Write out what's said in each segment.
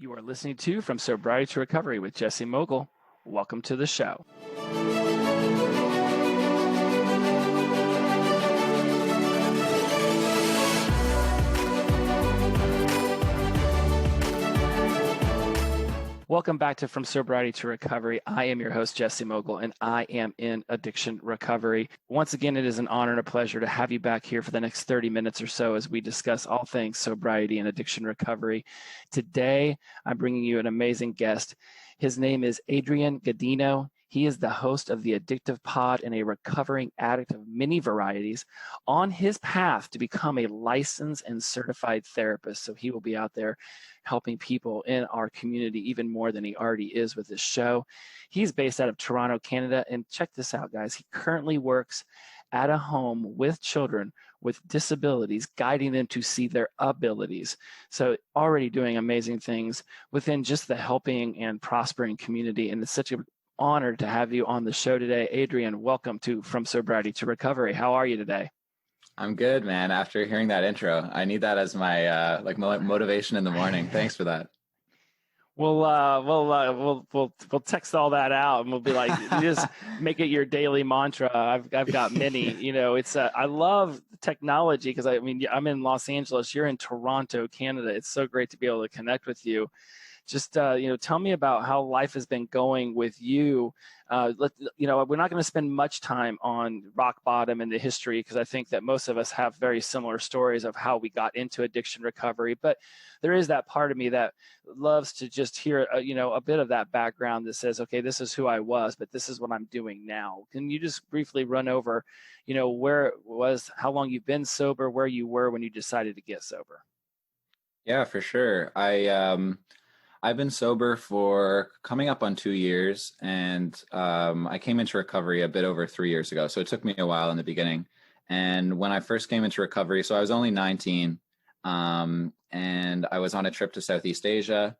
You are listening to From Sobriety to Recovery with Jesse Mogul. Welcome to the show. Welcome back to From Sobriety to Recovery. I am your host, Jesse Mogul, and I am in addiction recovery. Once again, it is an honor and a pleasure to have you back here for the next 30 minutes or so as we discuss all things sobriety and addiction recovery. Today, I'm bringing you an amazing guest. His name is Adrian Gudino. He is the host of the Addictive Pod and a recovering addict of many varieties on his path to become a licensed and certified therapist. So he will be out there helping people in our community even more than he already is with this show. He's based out of Toronto, Canada. And check this out, guys. He currently works at a home with children with disabilities, guiding them to see their abilities. So already doing amazing things within just the helping and prospering community. And it's such an honor to have you on the show today. Adrian, welcome to From Sobriety to Recovery. How are you today? I'm good, man. After hearing that intro, I need that as my motivation in the morning. Thanks for that. We'll text all that out, and we'll be like, you just make it your daily mantra. I've got many. It's I love technology because I'm in Los Angeles. You're in Toronto, Canada. It's so great to be able to connect with you. Just tell me about how life has been going with you. We're not going to spend much time on rock bottom and the history because I think that most of us have very similar stories of how we got into addiction recovery. But there is that part of me that loves to just hear a bit of that background that says, okay, this is who I was, but this is what I'm doing now. Can you just briefly run over, where it was, how long you've been sober, where you were when you decided to get sober? Yeah, for sure. I've been sober for coming up on 2 years, and I came into recovery a bit over 3 years ago. So it took me a while in the beginning. And when I first came into recovery, so I was only 19, and I was on a trip to Southeast Asia.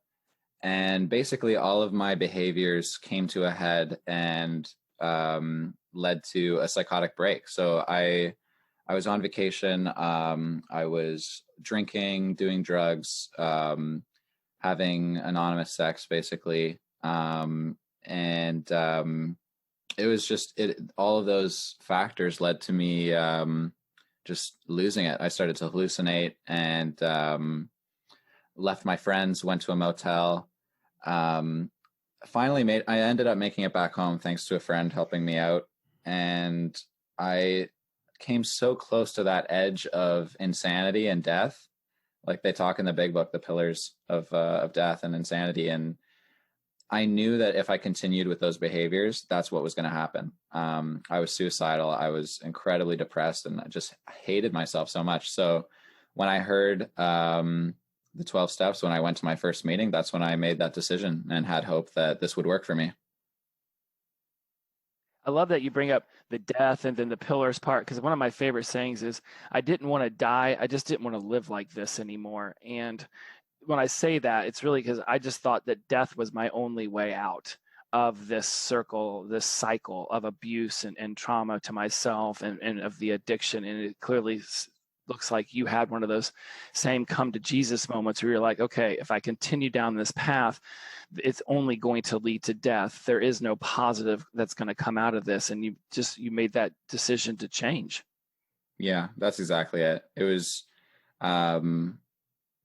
And basically all of my behaviors came to a head and led to a psychotic break. So I was on vacation. I was drinking, doing drugs, having anonymous sex, basically. It was just, all of those factors led to me just losing it. I started to hallucinate and left my friends, went to a motel. I ended up making it back home thanks to a friend helping me out. And I came so close to that edge of insanity and death. Like they talk in the big book, the pillars of death and insanity. And I knew that if I continued with those behaviors, that's what was going to happen. I was suicidal. I was incredibly depressed and I just hated myself so much. So when I heard the 12 steps, when I went to my first meeting, that's when I made that decision and had hope that this would work for me. I love that you bring up the death and then the pillars part, because one of my favorite sayings is, I didn't want to die. I just didn't want to live like this anymore. And when I say that, it's really because I just thought that death was my only way out of this circle, this cycle of abuse and trauma to myself and of the addiction. And it clearly looks like you had one of those same come to Jesus moments where you're like, okay, if I continue down this path, it's only going to lead to death. There is no positive that's going to come out of this. And you made that decision to change. Yeah, that's exactly it. It was, it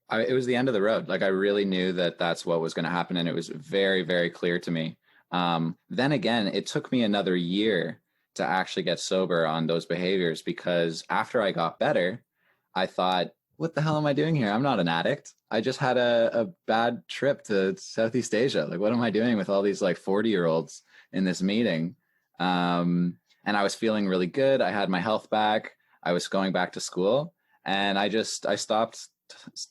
was the end of the road. Like I really knew that that's what was going to happen. And it was very, very clear to me. Then again, it took me another year to actually get sober on those behaviors, because after I got better, I thought, what the hell am I doing here? I'm not an addict. I just had a bad trip to Southeast Asia. Like, what am I doing with all these like 40-year-olds in this meeting? And I was feeling really good. I had my health back. I was going back to school, and I stopped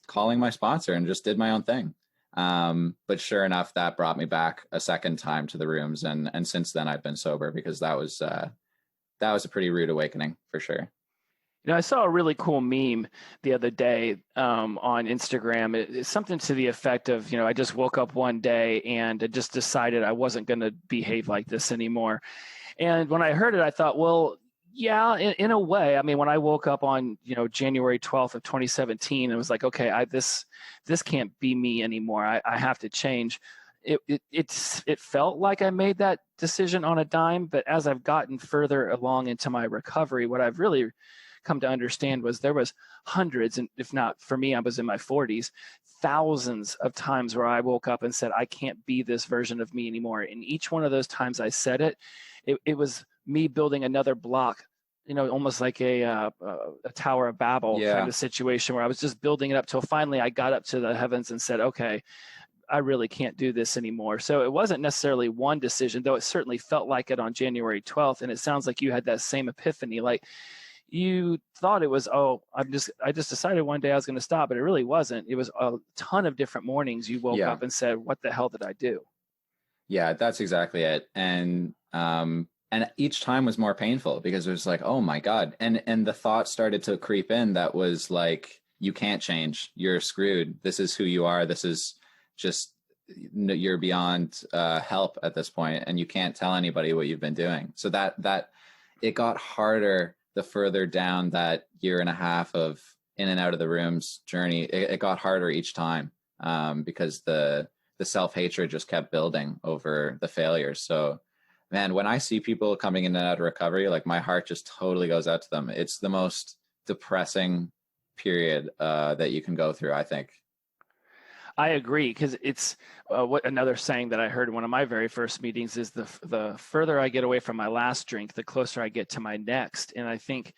calling my sponsor and just did my own thing. But sure enough, that brought me back a second time to the rooms. And since then I've been sober, because that was a pretty rude awakening for sure. I saw a really cool meme the other day on Instagram. It's something to the effect of, I just woke up one day and I just decided I wasn't going to behave like this anymore. And when I heard it, I thought, well, Yeah, in a way. I mean, when I woke up on, January 12th of 2017, it was like, okay, this can't be me anymore. I have to change. It felt like I made that decision on a dime, but as I've gotten further along into my recovery, what I've really come to understand was there was hundreds, and if not, for me, I was in my 40s, thousands of times where I woke up and said, I can't be this version of me anymore. And each one of those times I said it was me building another block, almost like a Tower of Babel kind Yeah. of situation where I was just building it up till finally I got up to the heavens and said, okay, I really can't do this anymore. So it wasn't necessarily one decision, though it certainly felt like it on January 12th. And it sounds like you had that same epiphany. Like you thought it was, oh, I just decided one day I was going to stop, but it really wasn't. It was a ton of different mornings you woke Yeah. up and said, what the hell did I do? Yeah, that's exactly it. And each time was more painful because it was like, oh my God. And the thought started to creep in that was like, you can't change. You're screwed. This is who you are. This is just, you're beyond help at this point, and you can't tell anybody what you've been doing. So that it got harder the further down that year and a half of in and out of the rooms journey. It got harder each time, because the self-hatred just kept building over the failures. So man, when I see people coming in and out of recovery, like my heart just totally goes out to them. It's the most depressing period that you can go through, I think. I agree, because it's what another saying that I heard in one of my very first meetings is the further I get away from my last drink, the closer I get to my next. And I think,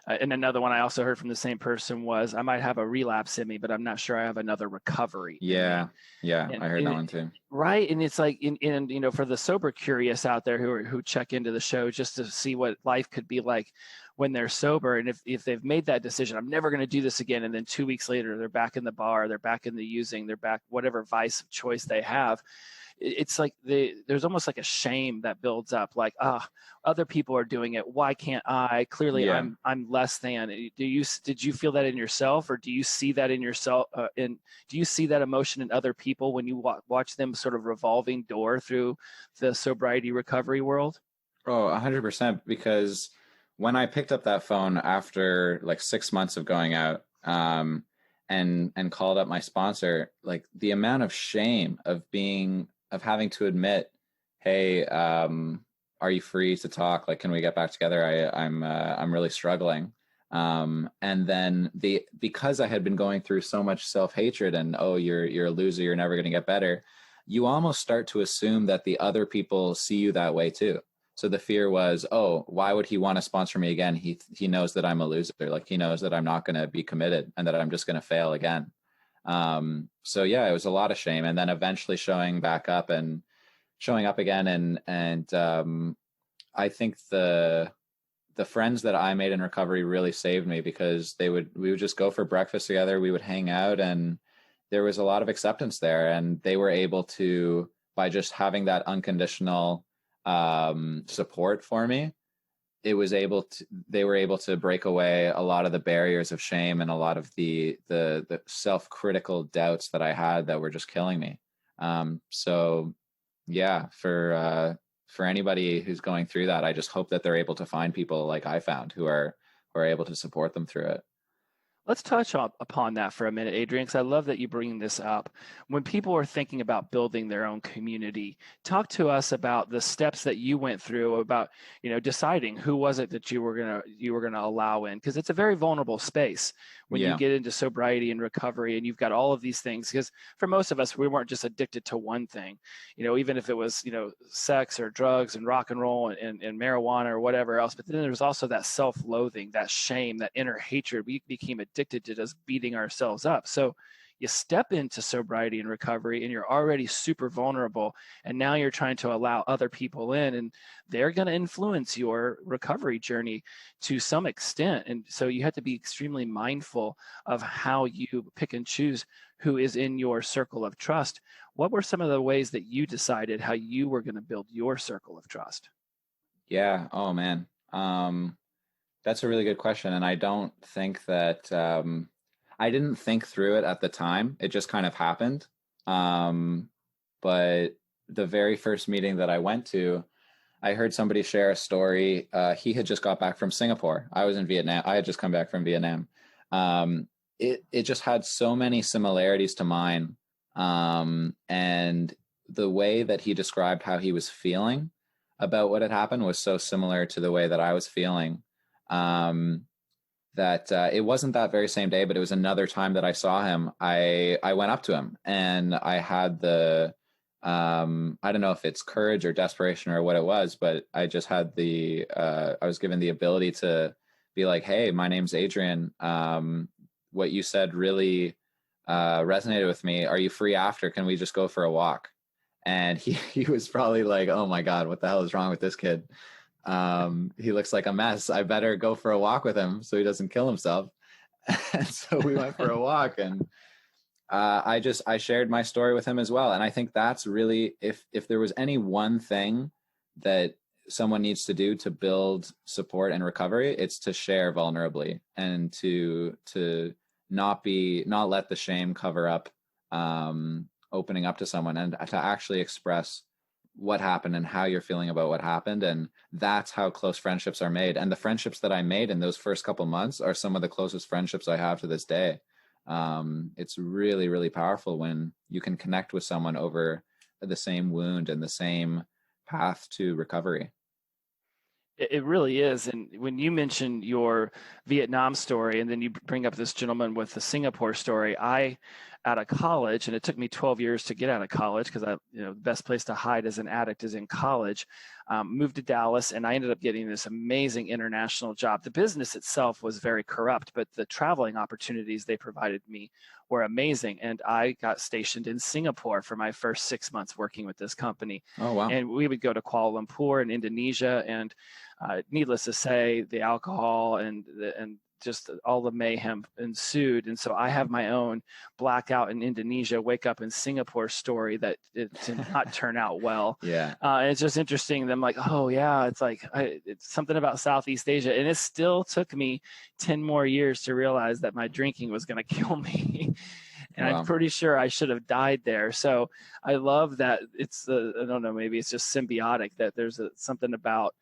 and another one I also heard from the same person was, I might have a relapse in me, but I'm not sure I have another recovery in me. Yeah, yeah, I heard that one too. Right, and it's like, in for the sober curious out there who check into the show just to see what life could be like when they're sober, and if they've made that decision, I'm never going to do this again, and then 2 weeks later they're back in the bar, they're back in the using, they're back whatever vice of choice they have. It's like there's almost like a shame that builds up, like, other people are doing it, why can't I? Clearly Yeah. I'm less than. Did you feel that in yourself, or do you see that in yourself, do you see that emotion in other people when you watch them sort of revolving door through the sobriety recovery world? Oh, 100%. Because when I picked up that phone after like 6 months of going out, and called up my sponsor, like the amount of shame of having to admit, hey, are you free to talk? Like, can we get back together? I'm really struggling. And then because I had been going through so much self-hatred and, oh, you're a loser, you're never going to get better, you almost start to assume that the other people see you that way too. So the fear was, oh, why would he want to sponsor me again? He knows that I'm a loser. Like, he knows that I'm not going to be committed and that I'm just going to fail again. So yeah, it was a lot of shame. And then eventually showing up again. And I think the friends that I made in recovery really saved me, because we would just go for breakfast together. We would hang out, and there was a lot of acceptance there. And they were able to, by just having that unconditional support for me, they were able to break away a lot of the barriers of shame and a lot of the self-critical doubts that I had that were just killing me. So yeah, for anybody who's going through that, I just hope that they're able to find people like I found who are able to support them through it. Let's touch upon that for a minute, Adrian, because I love that you bring this up. When people are thinking about building their own community, talk to us about the steps that you went through about, deciding who was it that you were gonna allow in, because it's a very vulnerable space when you Yeah. get into sobriety and recovery, and you've got all of these things. Because for most of us, we weren't just addicted to one thing, even if it was, sex or drugs and rock and roll and marijuana or whatever else. But then there was also that self-loathing, that shame, that inner hatred. We became addicted to just beating ourselves up. So you step into sobriety and recovery, and you're already super vulnerable, and now you're trying to allow other people in, and they're going to influence your recovery journey to some extent. And so you have to be extremely mindful of how you pick and choose who is in your circle of trust. What were some of the ways that you decided how you were going to build your circle of trust? Yeah. Oh man. That's a really good question. And I don't think that, I didn't think through it at the time. It just kind of happened. But the very first meeting that I went to, I heard somebody share a story. He had just got back from Singapore. I was in Vietnam. I had just come back from Vietnam. Um, it just had so many similarities to mine. And the way that he described how he was feeling about what had happened was so similar to the way that I was feeling. Um, that it wasn't that very same day, but it was another time that I saw him. I went up to him and I had the I don't know if it's courage or desperation or what it was, but I just had the I was given the ability to be like, hey, my name's Adrian. What you said really resonated with me. Are you free after? Can we just go for a walk? And he was probably like, oh my God, what the hell is wrong with this kid? He looks like a mess. I better go for a walk with him so he doesn't kill himself. And so we went for a walk, and I shared my story with him as well. And I think that's really, if there was any one thing that someone needs to do to build support and recovery, it's to share vulnerably and to not let the shame cover up opening up to someone, and to actually express what happened and how you're feeling about what happened. And that's how close friendships are made. And the friendships that I made in those first couple months are some of the closest friendships I have to this day. It's really, really powerful when you can connect with someone over the same wound and the same path to recovery. It really is. And when you mentioned your Vietnam story, and then you bring up this gentleman with the Singapore story, out of college, and it took me 12 years to get out of college because the best place to hide as an addict is in college. Moved to Dallas, and I ended up getting this amazing international job. The business itself was very corrupt, but the traveling opportunities they provided me were amazing. And I got stationed in Singapore for my first 6 months working with this company. Oh, wow. And we would go to Kuala Lumpur and Indonesia, and needless to say, the alcohol and just all the mayhem ensued. And so I have my own blackout in Indonesia, wake up in Singapore story that it did not turn out well. Yeah. And it's just interesting. I'm like, oh yeah, it's like, it's something about Southeast Asia. And it still took me 10 more years to realize that my drinking was going to kill me. And Wow. I'm pretty sure I should have died there. So I love that it's, I don't know, maybe it's just symbiotic, that there's something about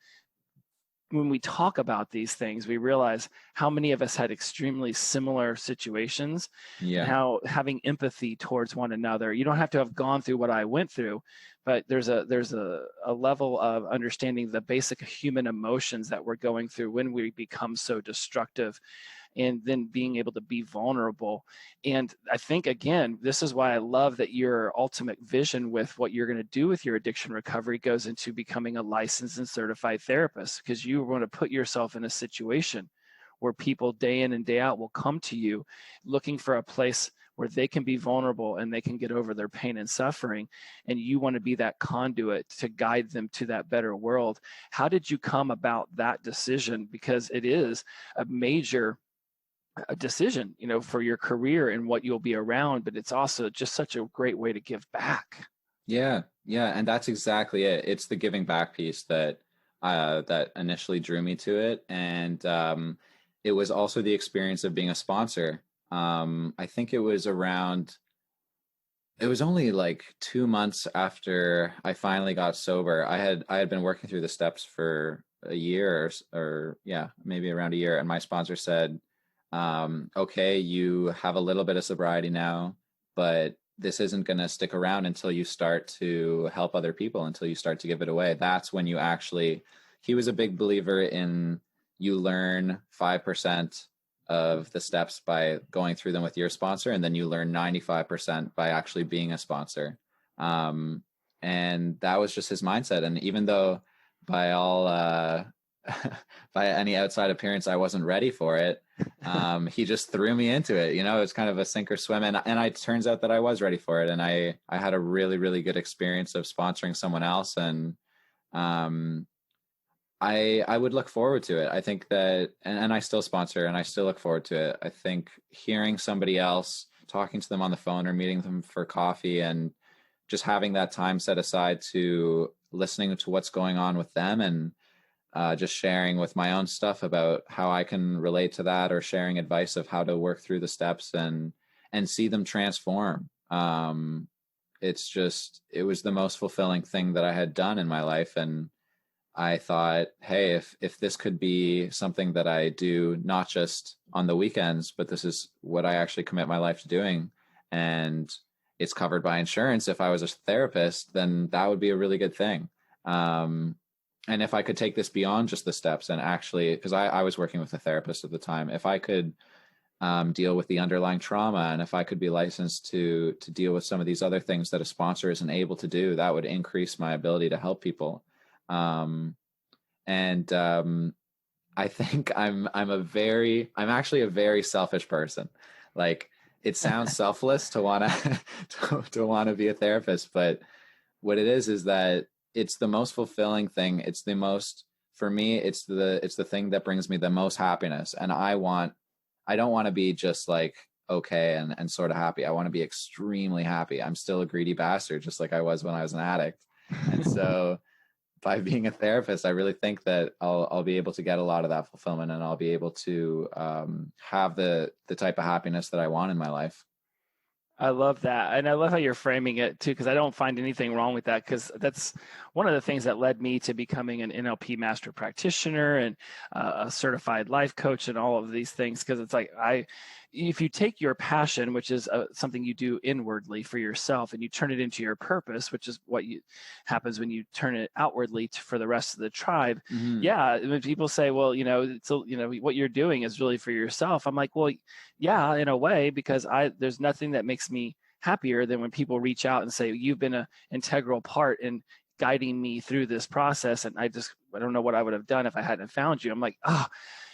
when we talk about these things, we realize how many of us had extremely similar situations, Yeah. and how having empathy towards one another, you don't have to have gone through what I went through, but there's a level of understanding the basic human emotions that we're going through when we become so destructive, and then being able to be vulnerable. And I think, again, this is why I love that your ultimate vision with what you're going to do with your addiction recovery goes into becoming a licensed and certified therapist, because you want to put yourself in a situation where people day in and day out will come to you looking for a place where they can be vulnerable and they can get over their pain and suffering. And you want to be that conduit to guide them to that better world. How did you come about that decision? Because it is a major decision, for your career and what you'll be around, but it's also just such a great way to give back. Yeah. And that's exactly it. It's the giving back piece that initially drew me to it. And it was also the experience of being a sponsor. I think it was only like 2 months after I finally got sober. I had been working through the steps for a year or yeah, maybe around a year. And my sponsor said, okay, you have a little bit of sobriety now, but this isn't going to stick around until you start to help other people, until you start to give it away. That's when you actually, he was a big believer in, you learn 5% of the steps by going through them with your sponsor, and then you learn 95% by actually being a sponsor. And that was just his mindset. And even though by all by any outside appearance I wasn't ready for it, he just threw me into it. It's kind of a sink or swim, and it turns out that I was ready for it, and I had a really, really good experience of sponsoring someone else. And I would look forward to it. I think that, and I still sponsor and I still look forward to it. I think hearing somebody else, talking to them on the phone or meeting them for coffee, and just having that time set aside to listening to what's going on with them, and just sharing with my own stuff about how I can relate to that, or sharing advice of how to work through the steps and see them transform. It was the most fulfilling thing that I had done in my life. And I thought, hey, if this could be something that I do not just on the weekends, but this is what I actually commit my life to doing, and it's covered by insurance, if I was a therapist, then that would be a really good thing. Um, and if I could take this beyond just the steps and actually, because I was working with a therapist at the time, if I could deal with the underlying trauma, and if I could be licensed to deal with some of these other things that a sponsor isn't able to do, that would increase my ability to help people. Um, and I think I'm actually a very selfish person. Like, it sounds selfless to want to want to be a therapist, but what it is that it's the most fulfilling thing. It's the most, for me, it's the thing that brings me the most happiness. And I don't want to be just like okay and sort of happy. I want to be extremely happy. I'm still a greedy bastard, just like I was when I was an addict. And so by being a therapist, I really think that I'll be able to get a lot of that fulfillment, and I'll be able to have the type of happiness that I want in my life. I love that. And I love how you're framing it too, because I don't find anything wrong with that, because that's one of the things that led me to becoming an NLP master practitioner and a certified life coach and all of these things. Because it's like, if you take your passion, which is something you do inwardly for yourself, and you turn it into your purpose, which is what happens when you turn it outwardly for the rest of the tribe. Mm-hmm. Yeah. When people say, well, what you're doing is really for yourself. I'm like, well, yeah, in a way, because there's nothing that makes me happier than when people reach out and say, you've been an integral part in guiding me through this process. And I don't know what I would have done if I hadn't found you. I'm like,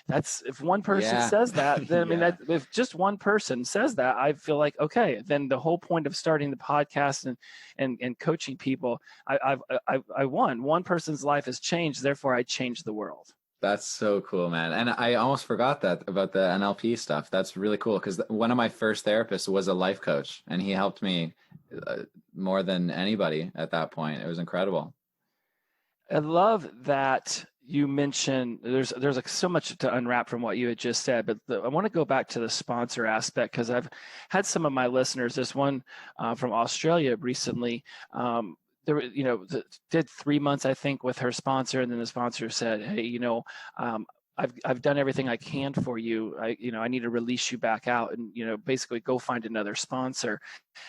that's, if one person says that, then I mean, that if just one person says that, I feel like, okay, then the whole point of starting the podcast and coaching people, I won. One person's life has changed, therefore I changed the world. That's so cool, man. And I almost forgot that about the NLP stuff. That's really cool, because one of my first therapists was a life coach, and he helped me more than anybody at that point. It was incredible. I love that you mentioned there's like so much to unwrap from what you had just said, but I want to go back to the sponsor aspect, because I've had some of my listeners, this one from Australia recently, there were, did 3 months, I think, with her sponsor. And then the sponsor said, hey, I've done everything I can for you. I need to release you back out and, basically go find another sponsor.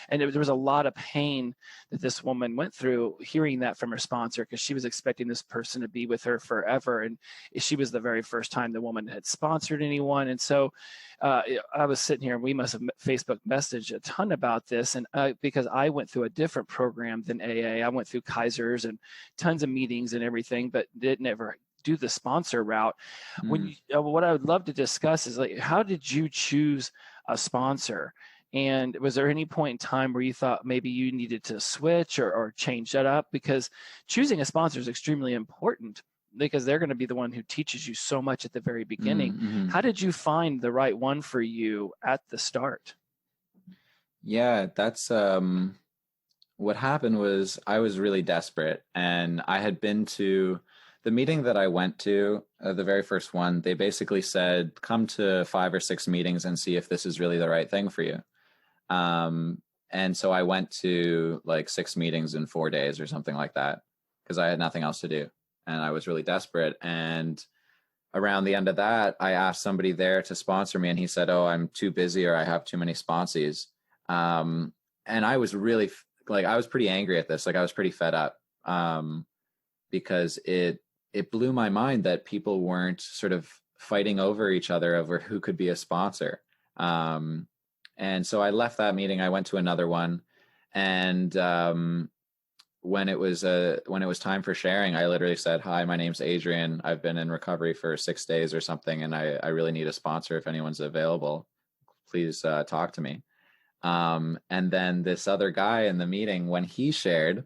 And there was a lot of pain that this woman went through hearing that from her sponsor, because she was expecting this person to be with her forever. And she was the very first time the woman had sponsored anyone. And so I was sitting here, and we must have Facebook messaged a ton about this. And because I went through a different program than AA, I went through Kaiser's and tons of meetings and everything, but didn't ever do the sponsor route. When what I would love to discuss is, like, how did you choose a sponsor? And was there any point in time where you thought maybe you needed to switch or change that up? Because choosing a sponsor is extremely important, because they're going to be the one who teaches you so much at the very beginning. Mm-hmm. How did you find the right one for you at the start? Yeah, that's what happened was I was really desperate, and I had been to the meeting that I went to, the very first one. They basically said, come to 5 or 6 meetings and see if this is really the right thing for you. And so I went to like 6 meetings in 4 days or something like that, because I had nothing else to do. And I was really desperate. And around the end of that, I asked somebody there to sponsor me, and he said, oh, I'm too busy, or I have too many sponsees. And I was really I was pretty angry at this. Like, I was pretty fed up, because it blew my mind that people weren't sort of fighting over each other over who could be a sponsor. And so I left that meeting. I went to another one, and when it was time for sharing, I literally said, hi, my name's Adrian. I've been in recovery for 6 days or something, and I really need a sponsor. If anyone's available, please talk to me. And then this other guy in the meeting, when he shared,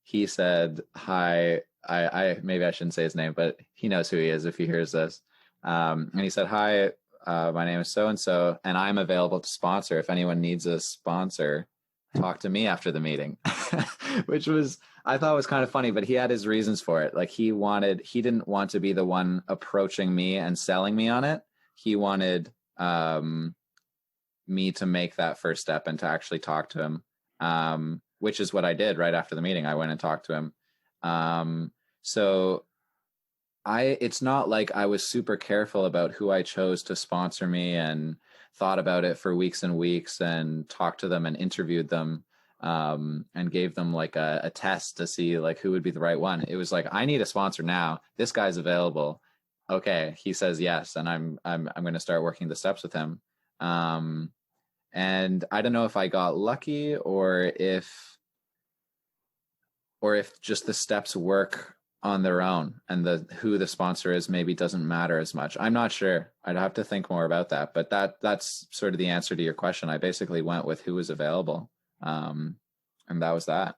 he said, hi, I maybe I shouldn't say his name, but he knows who he is if he hears this. And he said, hi, my name is so-and-so, and I'm available to sponsor. If anyone needs a sponsor, talk to me after the meeting, which I thought was kind of funny, but he had his reasons for it. Like, he didn't want to be the one approaching me and selling me on it. He wanted me to make that first step and to actually talk to him, which is what I did right after the meeting. I went and talked to him. So it's not like I was super careful about who I chose to sponsor me and thought about it for weeks and weeks and talked to them and interviewed them, and gave them like a test to see like who would be the right one. It was like, I need a sponsor now. This guy's available. Okay, he says yes, and I'm going to start working the steps with him. And I don't know if I got lucky or if just the steps work on their own and who the sponsor is maybe doesn't matter as much. I'm not sure. I'd have to think more about that, but that's sort of the answer to your question. I basically went with who was available. And that was that.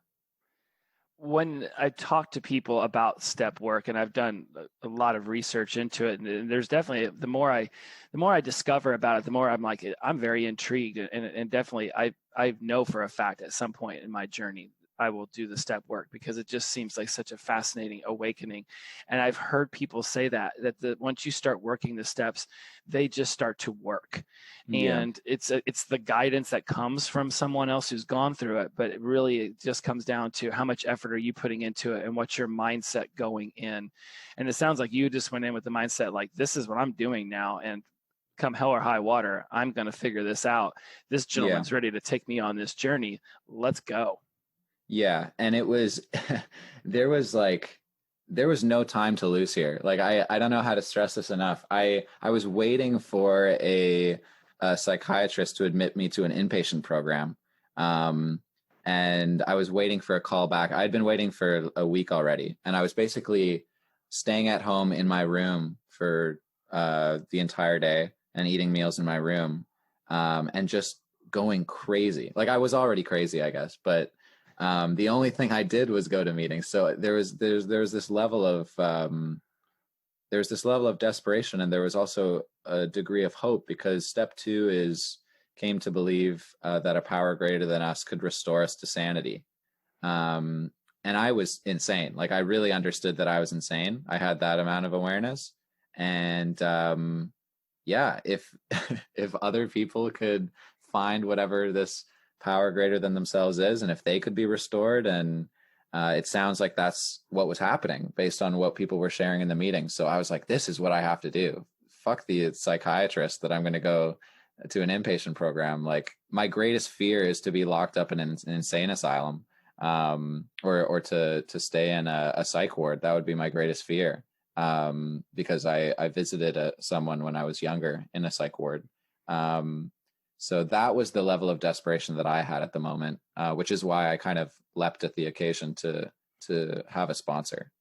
When I talk to people about step work, and I've done a lot of research into it, and there's definitely, the more I discover about it, the more I'm like, I'm very intrigued, and definitely I know for a fact at some point in my journey I will do the step work, because it just seems like such a fascinating awakening. And I've heard people say that once you start working the steps, they just start to work. Yeah. And it's the guidance that comes from someone else who's gone through it, but it just comes down to how much effort are you putting into it and what's your mindset going in. And it sounds like you just went in with the mindset like, this is what I'm doing now, and come hell or high water, I'm going to figure this out. This gentleman's ready to take me on this journey. Let's go. Yeah, and it was there was no time to lose here. Like I don't know how to stress this enough. I was waiting for a psychiatrist to admit me to an inpatient program. And I was waiting for a call back. I'd been waiting for a week already, and I was basically staying at home in my room for the entire day and eating meals in my room, and just going crazy. Like, I was already crazy, I guess, but the only thing I did was go to meetings. So there was this level of desperation, and there was also a degree of hope, because step 2 came to believe that a power greater than us could restore us to sanity. And I was insane. Like, I really understood that I was insane. I had that amount of awareness, and yeah, if if other people could find whatever this power greater than themselves is, and if they could be restored, and it sounds like that's what was happening based on what people were sharing in the meeting. So I was like, this is what I have to do. Fuck the psychiatrist that I'm going to go to an inpatient program. Like, my greatest fear is to be locked up in an insane asylum, or to stay in a psych ward. That would be my greatest fear, because I visited someone when I was younger in a psych ward. So that was the level of desperation that I had at the moment, which is why I kind of leapt at the occasion to have a sponsor.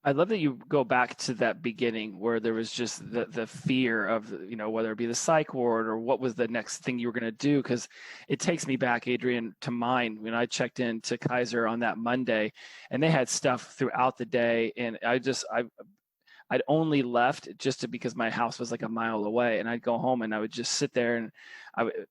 I love that you go back to that beginning where there was just the fear of, whether it be the psych ward or what was the next thing you were going to do. Because it takes me back, Adrian, to mine when I checked in to Kaiser on that Monday, and they had stuff throughout the day. And I'd only left just because my house was like a mile away, and I'd go home and I would just sit there, and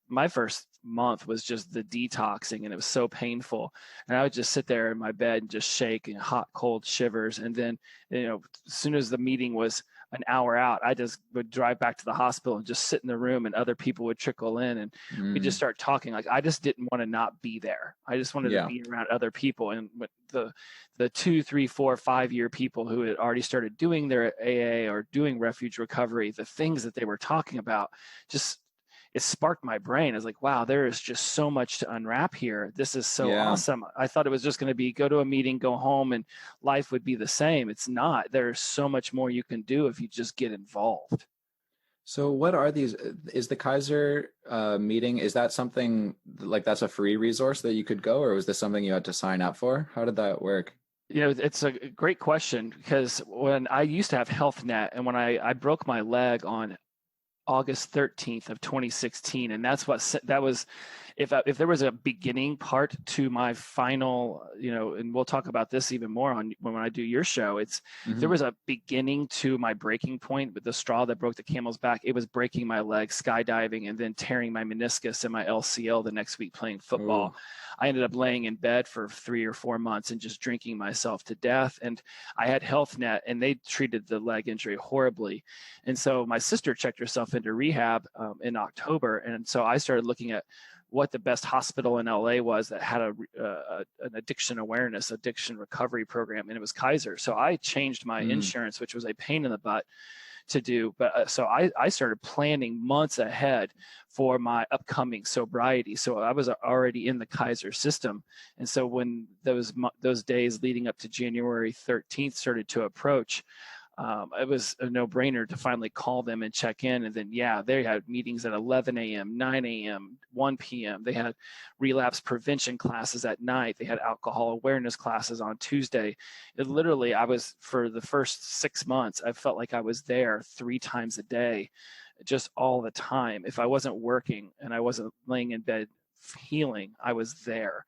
my first month was just the detoxing, and it was so painful, and I would just sit there in my bed and just shake, and hot, cold shivers. And then, as soon as the meeting was an hour out, I just would drive back to the hospital and just sit in the room, and other people would trickle in, and we just start talking. Like, I just didn't want to not be there. I just wanted to be around other people. And the 2, 3, 4, 5-year people who had already started doing their AA or doing refuge recovery, the things that they were talking about, it sparked my brain. I was like, wow, there is just so much to unwrap here. This is so awesome. I thought it was just going to be go to a meeting, go home, and life would be the same. It's not. There's so much more you can do if you just get involved. So what are these? Is the Kaiser meeting, is that something like that's a free resource that you could go, or was this something you had to sign up for? How did that work? It's a great question, because when I used to have HealthNet, and when I broke my leg on August 13th of 2016, and that was if there was a beginning part to my final, and we'll talk about this even more when I do your show, there was a beginning to my breaking point with the straw that broke the camel's back. It was breaking my leg skydiving and then tearing my meniscus and my LCL the next week playing football. Ooh. I ended up laying in bed for 3 or 4 months and just drinking myself to death. And I had HealthNet, and they treated the leg injury horribly. And so my sister checked herself into rehab in October. And so I started looking at what the best hospital in LA was that had an addiction awareness, addiction recovery program, and it was Kaiser. So I changed my insurance, which was a pain in the butt to do. But so I started planning months ahead for my upcoming sobriety. So I was already in the Kaiser system. And so when those days leading up to January 13th started to approach, it was a no-brainer to finally call them and check in. And then, they had meetings at 11 a.m., 9 a.m., 1 p.m. They had relapse prevention classes at night. They had alcohol awareness classes on Tuesday. It literally, for the first 6 months, I felt like I was there 3 times a day, just all the time. If I wasn't working and I wasn't laying in bed healing, I was there.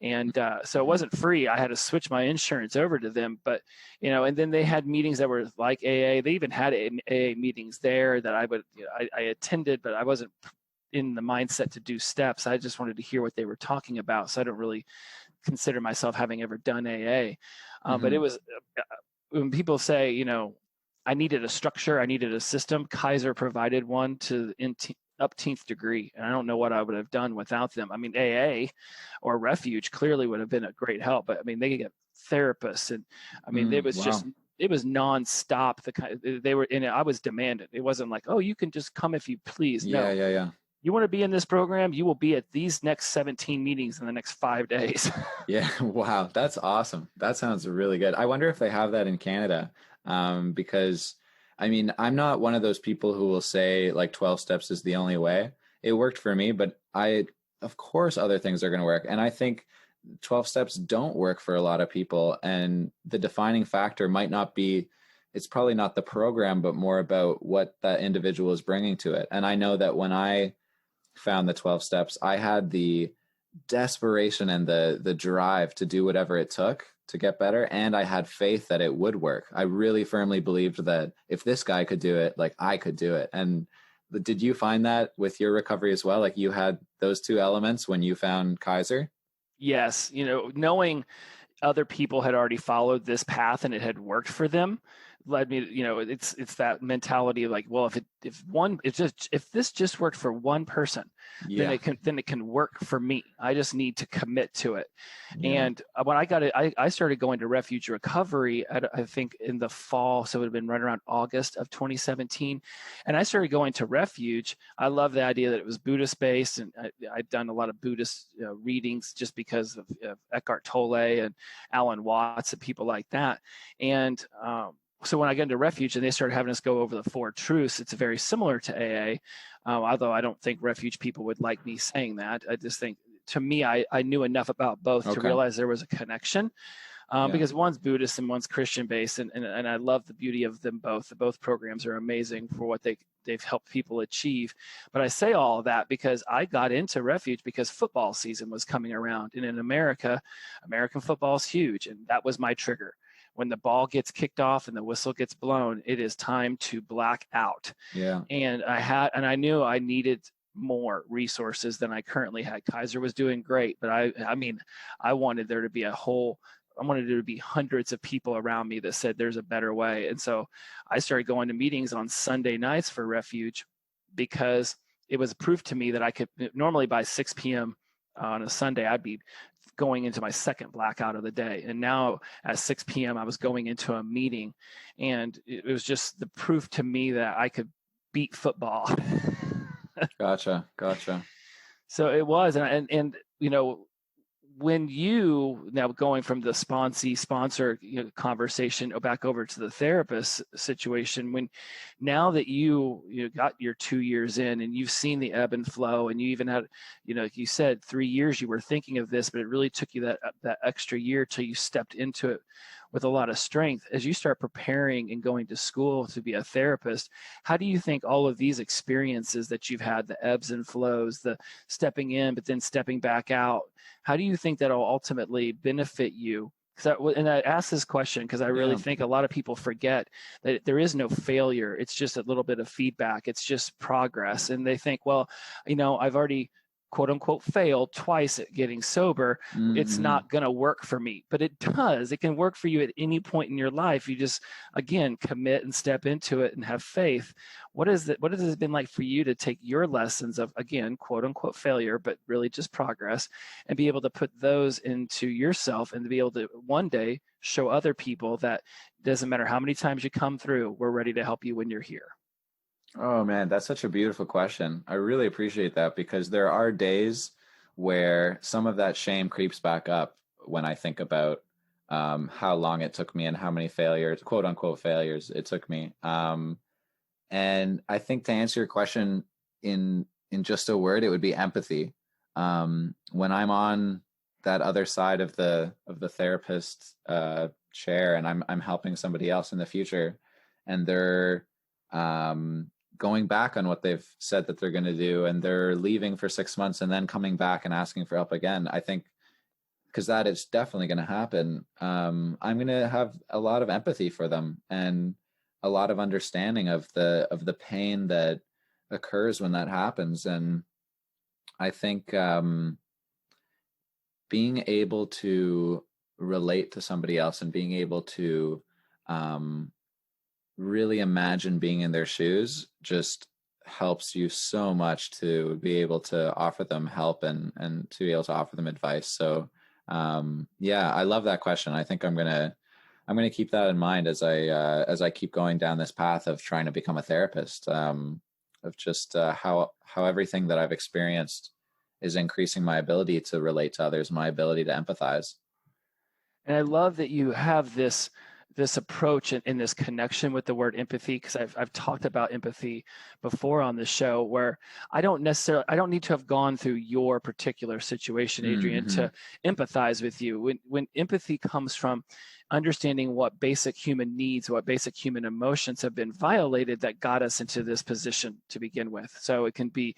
And so it wasn't free. I had to switch my insurance over to them. But, and then they had meetings that were like AA. They even had AA meetings there that I attended, but I wasn't in the mindset to do steps. I just wanted to hear what they were talking about. So I don't really consider myself having ever done AA. But it was, when people say, I needed a structure, I needed a system, Kaiser provided one to upteenth degree, and I don't know what I would have done without them. I mean, AA or Refuge clearly would have been a great help, but I mean, they could get therapists, and I mean, it was it was nonstop. They were in it. I was demanded. It wasn't like, oh, you can just come if you please. No. Yeah. You want to be in this program, you will be at these next 17 meetings in the next 5 days. Yeah. Wow. That's awesome. That sounds really good. I wonder if they have that in Canada, because I mean, I'm not one of those people who will say like 12 steps is the only way. It worked for me, but of course, other things are going to work. And I think 12 steps don't work for a lot of people. And the defining factor might not be, it's probably not the program, but more about what that individual is bringing to it. And I know that when I found the 12 steps, I had the desperation and the drive to do whatever it took to get better. And I had faith that it would work. I really firmly believed that if this guy could do it, like I could do it. And did you find that with your recovery as well? Like you had those 2 elements when you found Kaiser? Yes. Knowing other people had already followed this path and it had worked for them led me, it's that mentality like, well, if this just worked for one person, then it can work for me. I just need to commit to it. And when I started going to Refuge Recovery, I think in the fall, so it would have been right around August of 2017. And I started going to Refuge. I love the idea that it was Buddhist based, and I'd done a lot of Buddhist readings just because of Eckhart Tolle and Alan Watts and people like that. And so when I got into Refuge and they started having us go over the 4 truths, it's very similar to AA, although I don't think Refuge people would like me saying that. I just think, to me, I knew enough about both to realize there was a connection, because one's Buddhist and one's Christian based, and I love the beauty of them both. Both programs are amazing for what they've helped people achieve. But I say all of that because I got into Refuge because football season was coming around, and in America, American football is huge, and that was my trigger. When the ball gets kicked off and the whistle gets blown, it is time to black out. Yeah. And I knew I needed more resources than I currently had. Kaiser was doing great, but I wanted there to be I wanted there to be hundreds of people around me that said there's a better way. And so I started going to meetings on Sunday nights for Refuge because it was proof to me that I could, normally by 6 p.m. on a Sunday, I'd be going into my second blackout of the day. And now at 6 p.m., I was going into a meeting, and it was just the proof to me that I could beat football. Gotcha. So it was, and when you, now going from the sponsor conversation back over to the therapist situation, now that you got your 2 years in and you've seen the ebb and flow, and you even had, like you said, 3 years you were thinking of this, but it really took you that extra year till you stepped into it with a lot of strength. As you start preparing and going to school to be a therapist, how do you think all of these experiences that you've had, the ebbs and flows, the stepping in but then stepping back out, how do you think that'll ultimately benefit you? And I ask this question because I really think a lot of people forget that there is no failure. It's just a little bit of feedback. It's just progress. And they think, well, I've already quote unquote fail twice at getting sober, it's Mm-hmm. not going to work for me. But it does. It can work for you at any point in your life. You just, again, commit and step into it and have faith. What has it been like for you to take your lessons of, again, quote unquote failure, but really just progress, and be able to put those into yourself and to be able to one day show other people that doesn't matter how many times you come through, we're ready to help you when you're here? Oh man, that's such a beautiful question. I really appreciate that because there are days where some of that shame creeps back up when I think about how long it took me and how many failures, quote unquote failures, it took me. And I think to answer your question in just a word, it would be empathy. When I'm on that other side of the therapist chair and I'm helping somebody else in the future, and they're going back on what they've said that they're going to do, and they're leaving for 6 months and then coming back and asking for help again, I think because that is definitely going to happen. I'm going to have a lot of empathy for them and a lot of understanding of the pain that occurs when that happens. And I think being able to relate to somebody else and being able to really imagine being in their shoes just helps you so much to be able to offer them help and to be able to offer them advice. So yeah, I love that question. I think I'm gonna keep that in mind as I keep going down this path of trying to become a therapist. Of just how everything that I've experienced is increasing my ability to relate to others, my ability to empathize. And I love that you have this approach and this connection with the word empathy, because I've talked about empathy before on the show, where I don't need to have gone through your particular situation, Adrian, Mm-hmm. to empathize with you. When empathy comes from understanding what basic human needs, what basic human emotions have been violated that got us into this position to begin with. So it can be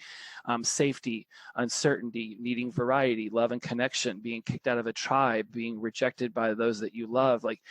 safety, uncertainty, needing variety, love and connection, being kicked out of a tribe, being rejected by those that you love. Like,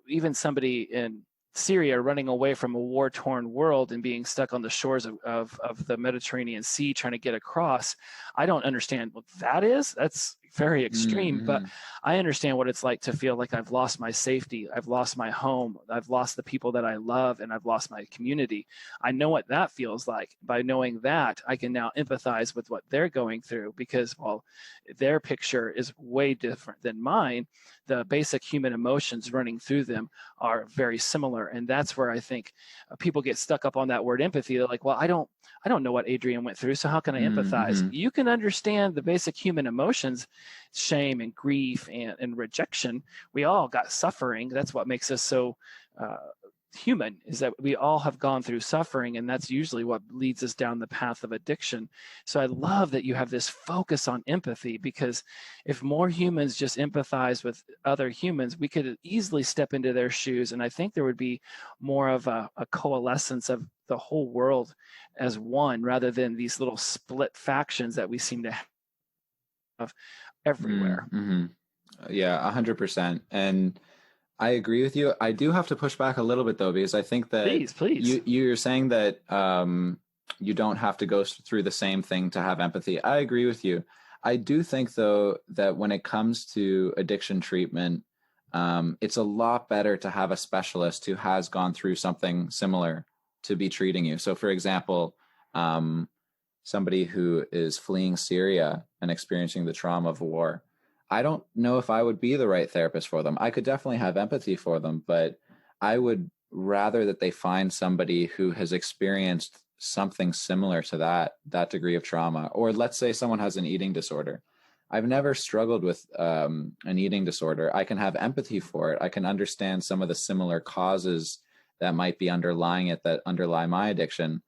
even somebody in Syria running away from a war-torn world and being stuck on the shores of the Mediterranean Sea trying to get across. I don't understand what that is. That's very extreme, but Mm-hmm. I understand what it's like to feel like I've lost my safety, I've lost my home, I've lost the people that I love, and I've lost my community. I know what that feels like. By knowing that, I can now empathize with what they're going through, because, well, their picture is way different than mine. The basic human emotions running through them are very similar. And that's where I think people get stuck up on that word empathy. They're like, well, I don't know what Adrian went through, so how can I empathize? Mm-hmm. You can understand the basic human emotions, shame and grief and rejection. We all got suffering. That's what makes us so human, is that we all have gone through suffering, and that's usually what leads us down the path of addiction. So I love that you have this focus on empathy, because if more humans just empathize with other humans, we could easily step into their shoes, and I think there would be more of a coalescence of the whole world as one, rather than these little split factions that we seem to have everywhere. Mm-hmm. Yeah, 100%. And I agree with you. I do have to push back a little bit though, because I think that Please. you're saying that you don't have to go through the same thing to have empathy. I agree with you. I do think though that when it comes to addiction treatment, it's a lot better to have a specialist who has gone through something similar to be treating you. So, for example, somebody who is fleeing Syria and experiencing the trauma of war, I don't know if I would be the right therapist for them. I could definitely have empathy for them, but I would rather that they find somebody who has experienced something similar to that degree of trauma. Or let's say someone has an eating disorder. I've never struggled with an eating disorder. I can have empathy for it. I can understand some of the similar causes that might be underlying it, that underlie my addiction.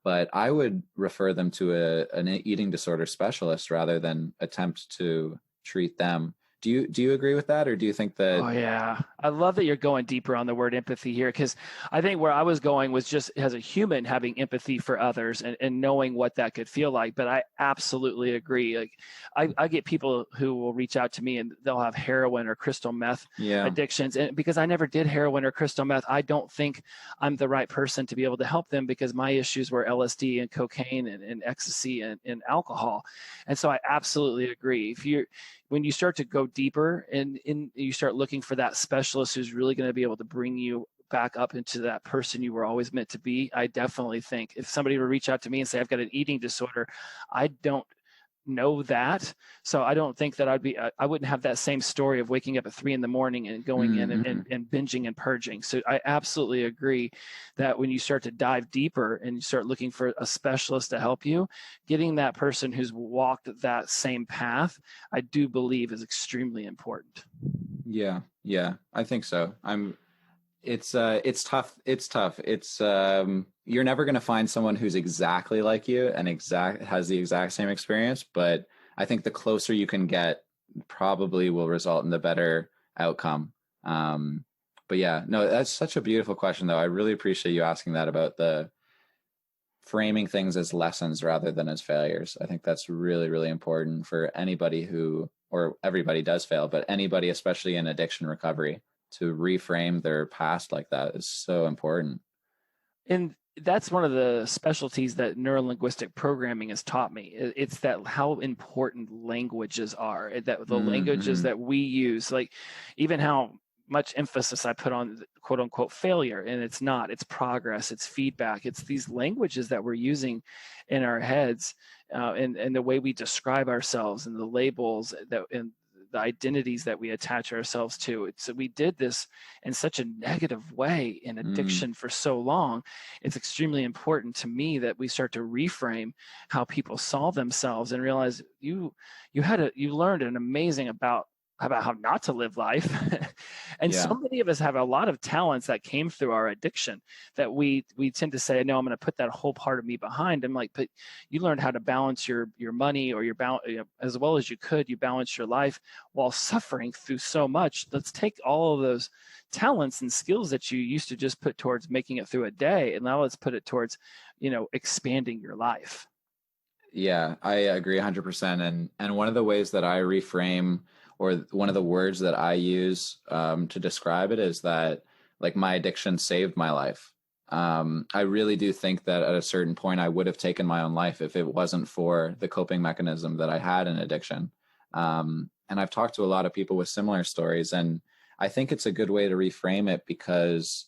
But I would refer them to an eating disorder specialist rather than attempt to treat them. Do you agree with that, or do you think that? Oh yeah. I love that you're going deeper on the word empathy here, because I think where I was going was just as a human having empathy for others, and knowing what that could feel like. But I absolutely agree. Like I get people who will reach out to me and they'll have heroin or crystal meth Yeah, addictions. And because I never did heroin or crystal meth, I don't think I'm the right person to be able to help them, because my issues were LSD and cocaine and ecstasy and alcohol. And so I absolutely agree. When you start to go deeper and you start looking for that specialist who's really going to be able to bring you back up into that person you were always meant to be, I definitely think if somebody would reach out to me and say, I've got an eating disorder, I don't know that. So I don't think that I wouldn't have that same story of waking up at 3 a.m. and going in mm-hmm. and binging and purging. So I absolutely agree that when you start to dive deeper and you start looking for a specialist to help you, getting that person who's walked that same path, I do believe is extremely important. Yeah, I think so. It's tough. You're never going to find someone who's exactly like you and has the exact same experience, but I think the closer you can get probably will result in the better outcome. But yeah, no, that's such a beautiful question though. I really appreciate you asking that about the framing things as lessons rather than as failures. I think that's really, really important for anybody or everybody does fail, but anybody, especially in addiction recovery, to reframe their past like that is so important. And that's one of the specialties that neurolinguistic programming has taught me. It's that how important languages are, that the languages Mm-hmm. that we use, like even how much emphasis I put on quote unquote failure, and it's progress, it's feedback, it's these languages that we're using in our heads, and the way we describe ourselves and the labels and the identities that we attach ourselves to. We did this in such a negative way in Mm, addiction for so long. It's extremely important to me that we start to reframe how people saw themselves and realize you learned an amazing about how not to live life. And so yeah. many of us have a lot of talents that came through our addiction that we tend to say, no, I'm going to put that whole part of me behind. I'm like, but you learned how to balance your money, or as well as you could, you balance your life while suffering through so much. Let's take all of those talents and skills that you used to just put towards making it through a day, and now let's put it towards, expanding your life. Yeah, I agree 100%. And one of the ways that I reframe, or one of the words that I use to describe it, is that like my addiction saved my life. I really do think that at a certain point I would have taken my own life if it wasn't for the coping mechanism that I had in addiction. And I've talked to a lot of people with similar stories, and I think it's a good way to reframe it because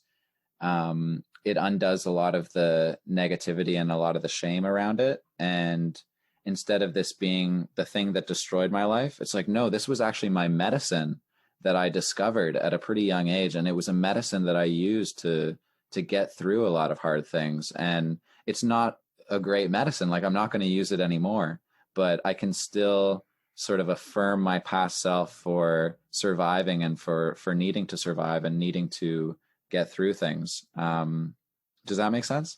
it undoes a lot of the negativity and a lot of the shame around it. And instead of this being the thing that destroyed my life, it's like, no, this was actually my medicine that I discovered at a pretty young age. And it was a medicine that I used to get through a lot of hard things. And it's not a great medicine. Like I'm not going to use it anymore, but I can still sort of affirm my past self for surviving and for needing to survive and needing to get through things. Does that make sense?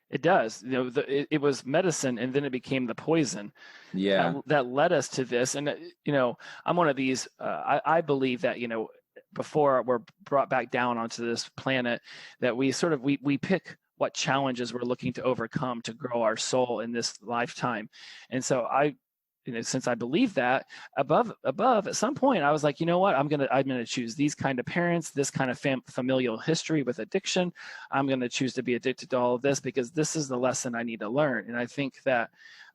It does. It was medicine, and then it became the poison Yeah. that led us to this. And I'm one of these. I believe that before we're brought back down onto this planet, that we pick what challenges we're looking to overcome to grow our soul in this lifetime. And so since I believe that, above at some point I was like, you know what, I'm gonna choose these kind of parents, this kind of familial history with addiction. I'm gonna choose to be addicted to all of this because this is the lesson I need to learn. And I think that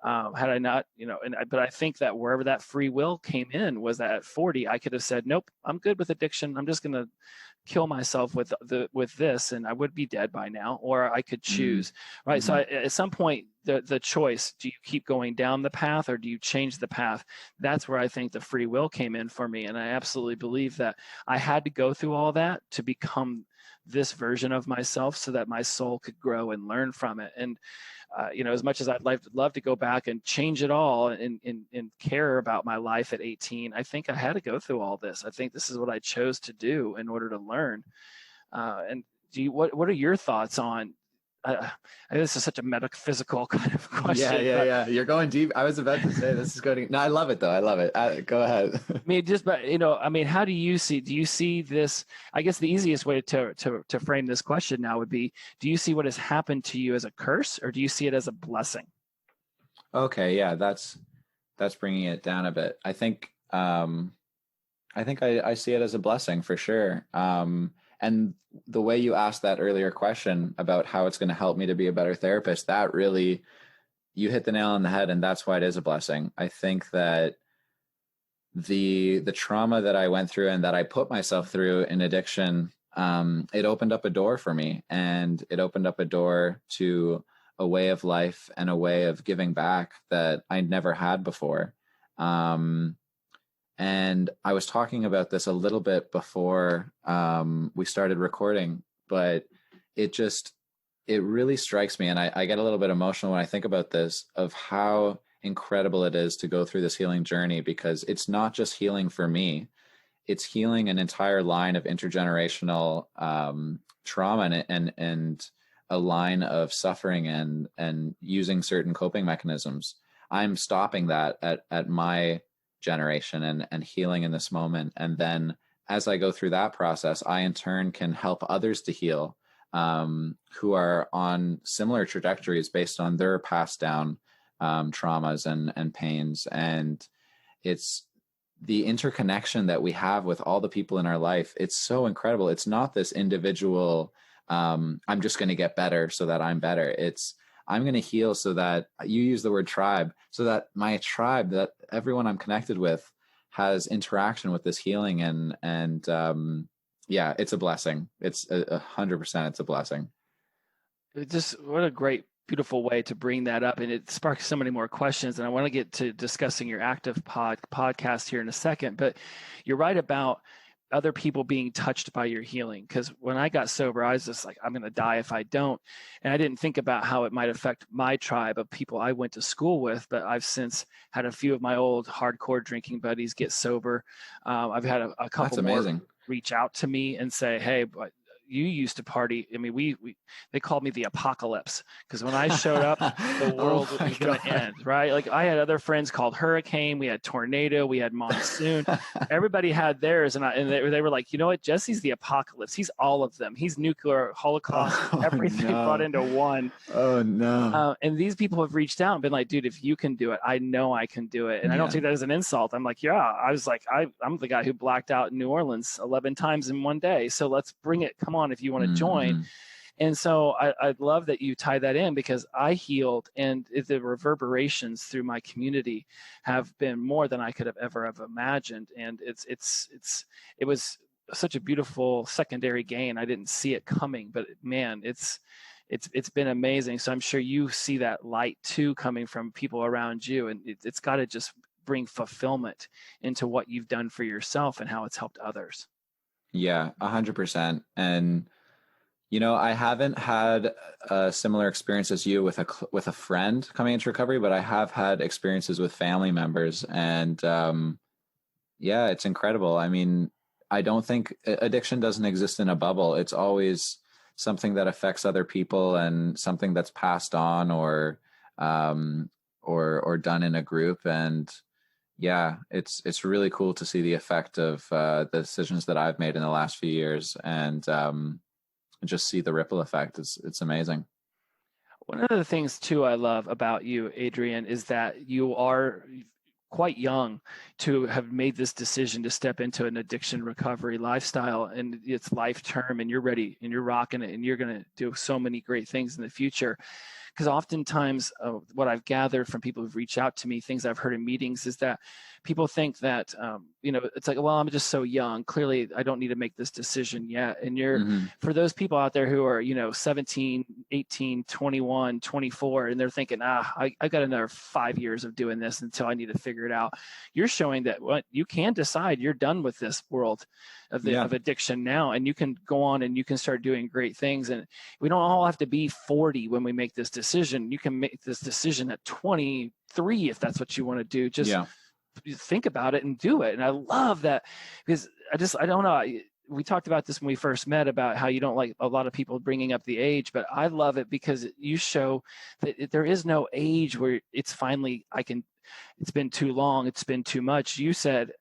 had I not, but I think that wherever that free will came in was that at 40 I could have said, nope, I'm good with addiction, I'm just gonna kill myself with this, and I would be dead by now. Or I could Mm, choose, right? So mm-hmm. at some point, the choice: do you keep going down the path or do you change the path? That's where I think the free will came in for me, and I absolutely believe that I had to go through all that to become this version of myself, so that my soul could grow and learn from it. And as much as I'd love to go back and change it all and care about my life at 18, I think I had to go through all this. I think this is what I chose to do in order to learn. And what are your thoughts on this is such a metaphysical kind of question. Yeah. You're going deep. I was about to say this is going. No, I love it though. I love it. Go ahead. I mean, how do you see this? I guess the easiest way to frame this question now would be, do you see what has happened to you as a curse, or do you see it as a blessing? Okay. Yeah. That's bringing it down a bit. I think I see it as a blessing for sure. And the way you asked that earlier question about how it's going to help me to be a better therapist, that really, you hit the nail on the head, and that's why it is a blessing. I think that the trauma that I went through and that I put myself through in addiction, it opened up a door for me, and it opened up a door to a way of life and a way of giving back that I never had before. And I was talking about this a little bit before we started recording, but it really strikes me, and I get a little bit emotional when I think about this, of how incredible it is to go through this healing journey, because it's not just healing for me, it's healing an entire line of intergenerational trauma and a line of suffering and using certain coping mechanisms. I'm stopping that at my generation and healing in this moment. And then as I go through that process, I in turn can help others to heal who are on similar trajectories based on their passed down traumas and pains. And it's the interconnection that we have with all the people in our life. It's so incredible. It's not this individual, I'm just going to get better so that I'm better. It's, I'm going to heal so that, you use the word tribe, so that my tribe, that everyone I'm connected with, has interaction with this healing. And yeah, it's a blessing. It's 100%. It's a blessing. What a great, beautiful way to bring that up. And it sparks so many more questions. And I want to get to discussing your active podcast here in a second, but you're right about other people being touched by your healing. Because when I got sober, I was just like, I'm going to die if I don't. And I didn't think about how it might affect my tribe of people I went to school with. But I've since had a few of my old hardcore drinking buddies get sober. I've had a couple more reach out to me and say, hey, but you used to party. I mean, they called me the apocalypse, because when I showed up, the world was going to end, right? Like, I had other friends called hurricane, we had tornado, we had monsoon. Everybody had theirs, and they were like, you know what? Jesse's the apocalypse. He's all of them. He's nuclear, Holocaust, everything brought into one. Oh no! And these people have reached out and been like, dude, if you can do it, I know I can do it. And I don't take that as an insult. I'm like, yeah. I was like, I'm the guy who blacked out in New Orleans 11 times in one day. So let's bring it. Come on, if you want to join. And so I love that you tie that in, because I healed, and the reverberations through my community have been more than I could have ever have imagined. And it was such a beautiful secondary gain. I didn't see it coming, but man, it's been amazing. So I'm sure you see that light too, coming from people around you, and it's got to just bring fulfillment into what you've done for yourself and how it's helped others. Yeah, 100%. And you know, I haven't had a similar experience as you with a friend coming into recovery, but I have had experiences with family members, and yeah, it's incredible. I mean, I don't think addiction doesn't exist in a bubble. It's always something that affects other people, and something that's passed on or done in a group. And yeah, it's really cool to see the effect of the decisions that I've made in the last few years, and just see the ripple effect. It's amazing. One of the things too I love about you, Adrian, is that you are quite young to have made this decision to step into an addiction recovery lifestyle, and it's life term, and you're ready and you're rocking it, and you're going to do so many great things in the future. Because oftentimes what I've gathered from people who've reached out to me, things I've heard in meetings, is that people think that, it's like, well, I'm just so young. Clearly, I don't need to make this decision yet. And for those people out there who are, 17, 18, 21, 24, and they're thinking, I got another 5 years of doing this until I need to figure it out. You're showing that you can decide you're done with this world of addiction now, and you can go on and you can start doing great things. And we don't all have to be 40 when we make this decision. You can make this decision at 23 if that's what you want to do. Just think about it and do it. And I love that, because I don't know. we talked about this when we first met about how you don't like a lot of people bringing up the age, but I love it because you show that there is no age where it's finally, it's been too long, it's been too much. You said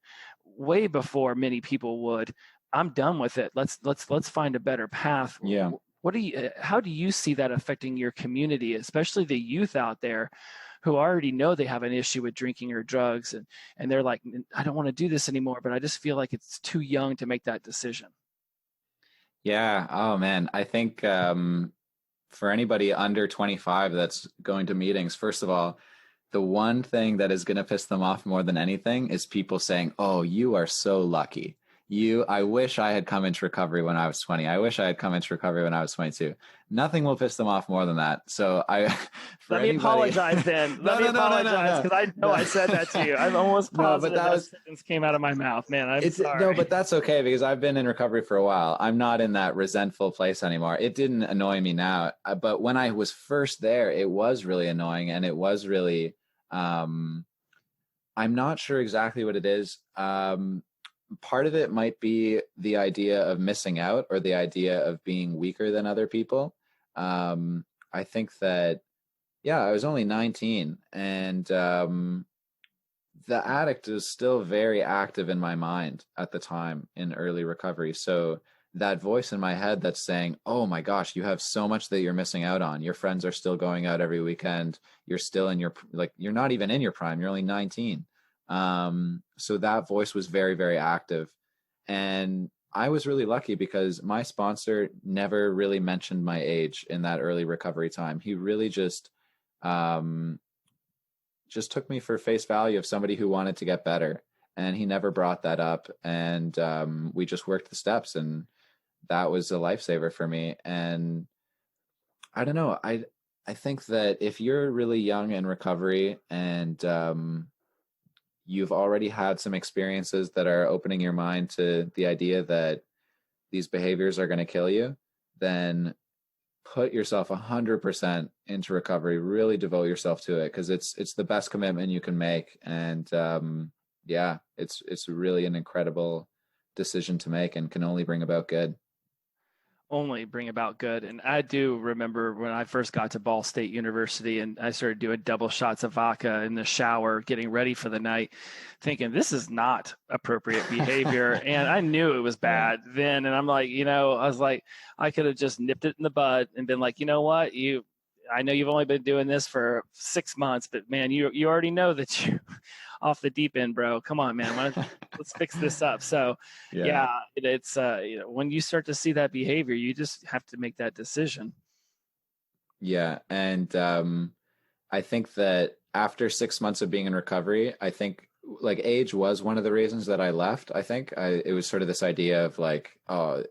way before many people would, I'm done with it. Let's find a better path. Yeah. How do you see that affecting your community, especially the youth out there who already know they have an issue with drinking or drugs, and they're like, I don't want to do this anymore, but I just feel like it's too young to make that decision. Yeah. Oh man. I think for anybody under 25 that's going to meetings, first of all, the one thing that is going to piss them off more than anything is people saying, "Oh, you are so lucky. I wish I had come into recovery when I was 20. I wish I had come into recovery when I was 22." Nothing will piss them off more than that. So Let me apologize then. Let me apologize because I know I said that to you. I'm almost positive that sentence came out of my mouth, man. I'm sorry. No, but that's okay because I've been in recovery for a while. I'm not in that resentful place anymore. It didn't annoy me now, but when I was first there, it was really annoying, and it was really. I'm not sure exactly what it is. Part of it might be the idea of missing out or the idea of being weaker than other people. I think that, yeah, I was only 19, and the addict is still very active in my mind at the time in early recovery. So that voice in my head that's saying, "Oh my gosh, you have so much that you're missing out on. Your friends are still going out every weekend. You're still in you're not even in your prime. You're only 19." So that voice was very, very active. And I was really lucky because my sponsor never really mentioned my age in that early recovery time. He really just took me for face value of somebody who wanted to get better. And he never brought that up. And we just worked the steps, and that was a lifesaver for me. And I don't know, I think that if you're really young in recovery and you've already had some experiences that are opening your mind to the idea that these behaviors are going to kill you, then put yourself 100% into recovery, really devote yourself to it, because it's the best commitment you can make. And yeah, it's really an incredible decision to make and can only bring about good. Only bring about good. And I do remember when I first got to Ball State University and I started doing double shots of vodka in the shower, getting ready for the night, thinking this is not appropriate behavior. And I knew it was bad then. And I'm like, I was like, I could have just nipped it in the bud and been like, you know what, I know you've only been doing this for 6 months, but man, you already know that you're off the deep end, bro. Come on, man. Let's fix this up. So it's when you start to see that behavior, you just have to make that decision. Yeah. And I think that after 6 months of being in recovery, I think like age was one of the reasons that I left. I think it was sort of this idea of like, oh,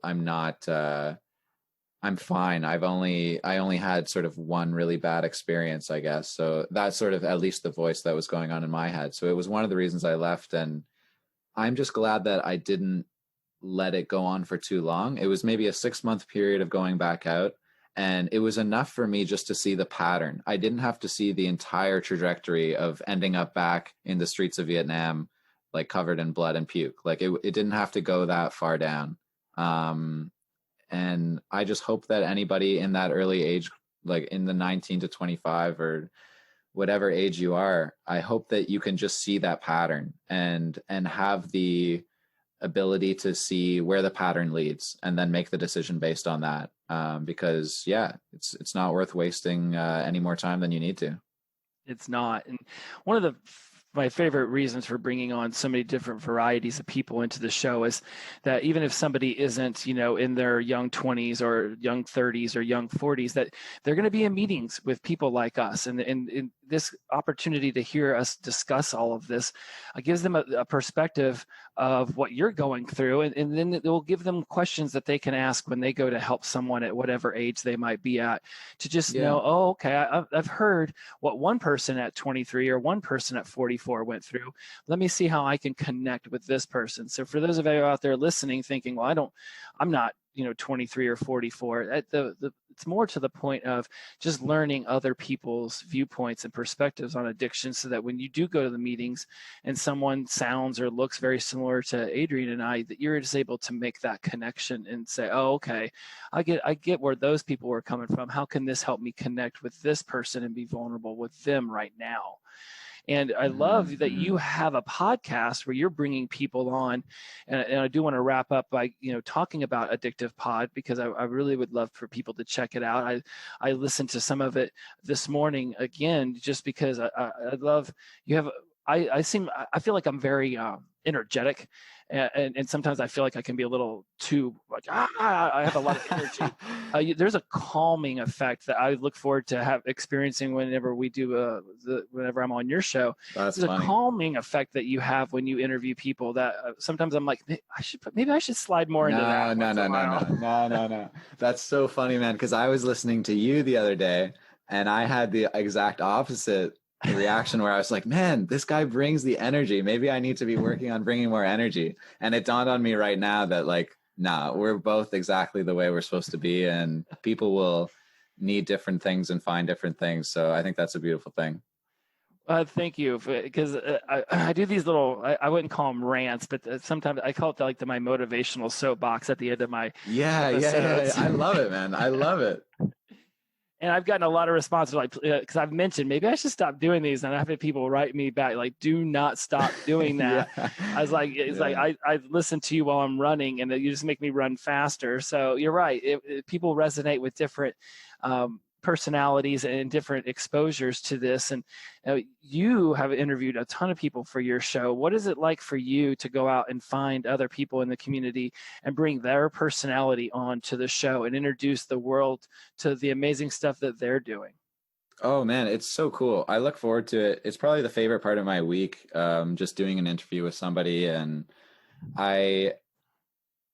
I'm fine. I only had sort of one really bad experience, I guess. So that's sort of at least the voice that was going on in my head. So it was one of the reasons I left. And I'm just glad that I didn't let it go on for too long. It was maybe a 6-month period of going back out. And it was enough for me just to see the pattern. I didn't have to see the entire trajectory of ending up back in the streets of Vietnam, like covered in blood and puke. Like it didn't have to go that far down. And I just hope that anybody in that early age, like in the 19 to 25 or whatever age you are, I hope that you can just see that pattern and have the ability to see where the pattern leads and then make the decision based on that. Because it's not worth wasting any more time than you need to. It's not. And one of my favorite reasons for bringing on so many different varieties of people into the show is that even if somebody isn't, in their young 20s or young 30s or young 40s, that they're going to be in meetings with people like us. And this opportunity to hear us discuss all of this gives them a perspective of what you're going through. And then it will give them questions that they can ask when they go to help someone at whatever age they might be at, to just know, oh, okay, I've heard what one person at 23 or one person at 44 went through. Let me see how I can connect with this person. So for those of you out there listening, thinking, well, I'm not 23 or 44. It's more to the point of just learning other people's viewpoints and perspectives on addiction, so that when you do go to the meetings and someone sounds or looks very similar to Adrian and I, that you're just able to make that connection and say, oh, okay, I get where those people were coming from. How can this help me connect with this person and be vulnerable with them right now? And I love that you have a podcast where you're bringing people on. And I do want to wrap up by, talking about Addictive Pod, because I really would love for people to check it out. I listened to some of it this morning again, just because I love, you have, I feel like I'm very energetic. And sometimes I feel like I can be a little too like, I have a lot of energy. There's a calming effect that I look forward to experiencing whenever we do whenever I'm on your show. That's There's funny. a calming effect that you have when you interview people that sometimes I'm like, maybe I should slide more into that. No. That's so funny, man. Because I was listening to you the other day, and I had the exact opposite reaction where I was like, man, this guy brings the energy. Maybe I need to be working on bringing more energy. And it dawned on me right now that we're both exactly the way we're supposed to be, and people will need different things and find different things. So I think that's a beautiful thing. Thank you, because I do these little, I wouldn't call them rants, but sometimes I call it my motivational soapbox at the end of my episodes. I love it, man. I love it. And I've gotten a lot of responses, because I've mentioned maybe I should stop doing these, and I've had people write me back like, "Do not stop doing that." I was like, I listen to you while I'm running, and you just make me run faster. So you're right. People resonate with different personalities and different exposures to this. And you have interviewed a ton of people for your show. What is it like for you to go out and find other people in the community and bring their personality on to the show and introduce the world to the amazing stuff that they're doing? Oh man, it's so cool. I look forward to it. It's probably the favorite part of my week, just doing an interview with somebody. And I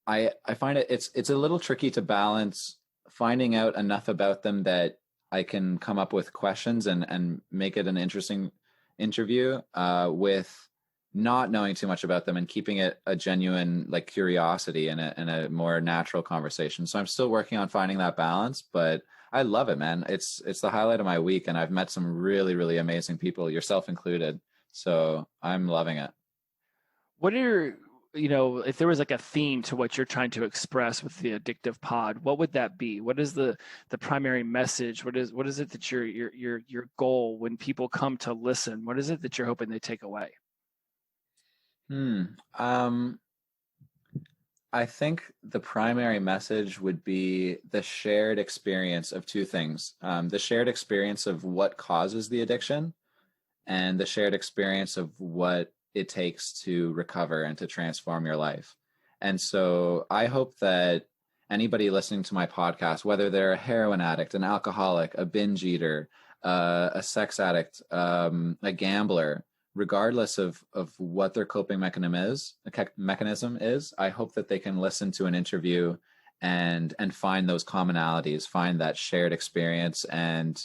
find it's a little tricky to balance finding out enough about them that I can come up with questions and make it an interesting interview, with not knowing too much about them and keeping it a genuine curiosity and a more natural conversation. So I'm still working on finding that balance, but I love it, man. It's the highlight of my week, and I've met some really, really amazing people, yourself included. So I'm loving it. What are if there was a theme to what you're trying to express with the Addictive Pod, what would that be? What is the primary message? What is it that your goal when people come to listen? What is it that you're hoping they take away? I think the primary message would be the shared experience of two things. The shared experience of what causes the addiction, and the shared experience of what it takes to recover and to transform your life. And so I hope that anybody listening to my podcast, whether they're a heroin addict, an alcoholic, a binge eater, a sex addict, a gambler, regardless of what their coping mechanism is, I hope that they can listen to an interview and find those commonalities, find that shared experience, and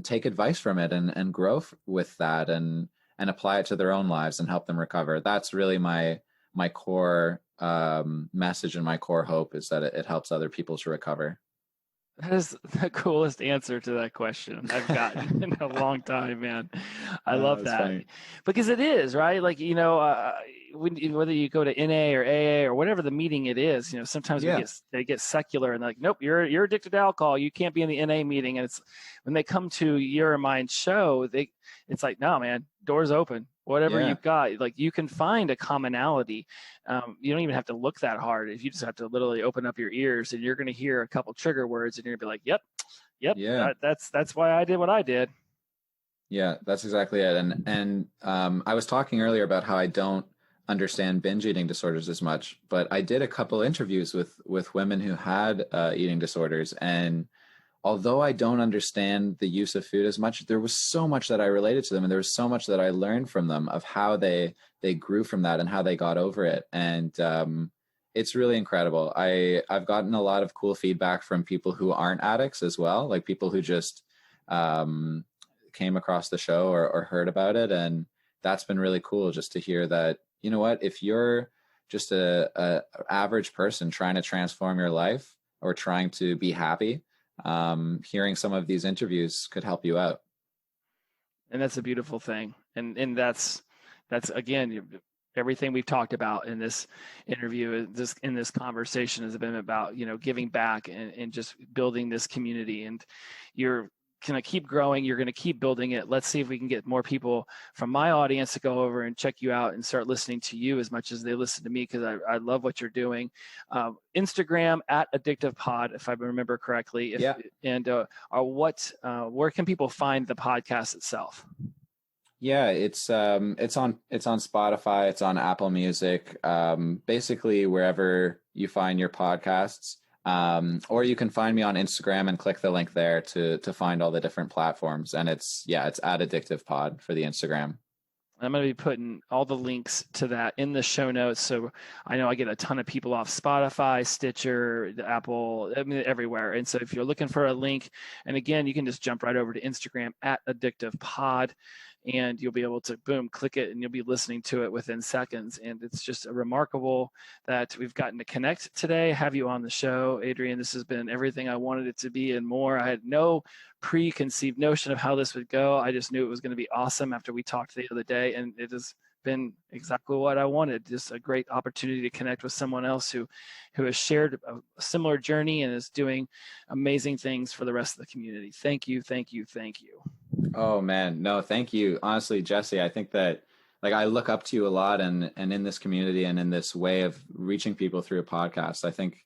take advice from it and grow with that, and apply it to their own lives and help them recover. That's really my core message, and my core hope is that it helps other people to recover. That is the coolest answer to that question I've gotten in a long time, man. I love that. Funny. Because it is, right? Whether you go to NA or AA or whatever the meeting it is, sometimes they get secular and nope, you're addicted to alcohol. You can't be in the NA meeting. And it's when they come to your mind show, it's like, no, man, doors open. Whatever you've got, you can find a commonality. You don't even have to look that hard. If you just have to literally open up your ears, and you're going to hear a couple trigger words, and you're going to be like, yep, yeah. That's why I did what I did. Yeah, that's exactly it. And I was talking earlier about how I don't understand binge eating disorders as much, but I did a couple interviews with women who had eating disorders, and although I don't understand the use of food as much, there was so much that I related to them, and there was so much that I learned from them of how they grew from that and how they got over it. And it's really incredible. I've gotten a lot of cool feedback from people who aren't addicts as well, like people who just came across the show or heard about it. And that's been really cool, just to hear that, you know what, if you're just a average person trying to transform your life or trying to be happy, hearing some of these interviews could help you out. And that's a beautiful thing. And that's again, everything we've talked about in this interview, in this conversation has been about, giving back and just building this community. And you're going to keep growing. You're going to keep building it. Let's see if we can get more people from my audience to go over and check you out and start listening to you as much as they listen to me, because I love what you're doing. Instagram at Addictive Pod, if I remember correctly. Yeah. And where can people find the podcast itself? Yeah, it's on Spotify, it's on Apple Music, basically wherever you find your podcasts. Or you can find me on Instagram and click the link there to find all the different platforms. And it's at Addictive Pod for the Instagram. I'm going to be putting all the links to that in the show notes. So I know I get a ton of people off Spotify, Stitcher, Apple, everywhere. And so if you're looking for a link, and again, you can just jump right over to Instagram at Addictive Pod, and you'll be able to, boom, click it, and you'll be listening to it within seconds. And it's just remarkable that we've gotten to connect today, have you on the show. Adrian, this has been everything I wanted it to be and more. I had no preconceived notion of how this would go. I just knew it was going to be awesome after we talked the other day, and it has been exactly what I wanted. Just a great opportunity to connect with someone else who has shared a similar journey and is doing amazing things for the rest of the community. Thank you, thank you, thank you. Oh man, no, thank you. Honestly, Jesse, I think that I look up to you a lot, and in this community and in this way of reaching people through a podcast, I think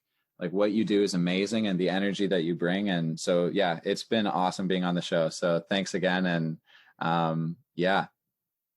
what you do is amazing, and the energy that you bring. And so, yeah, it's been awesome being on the show. So thanks again. And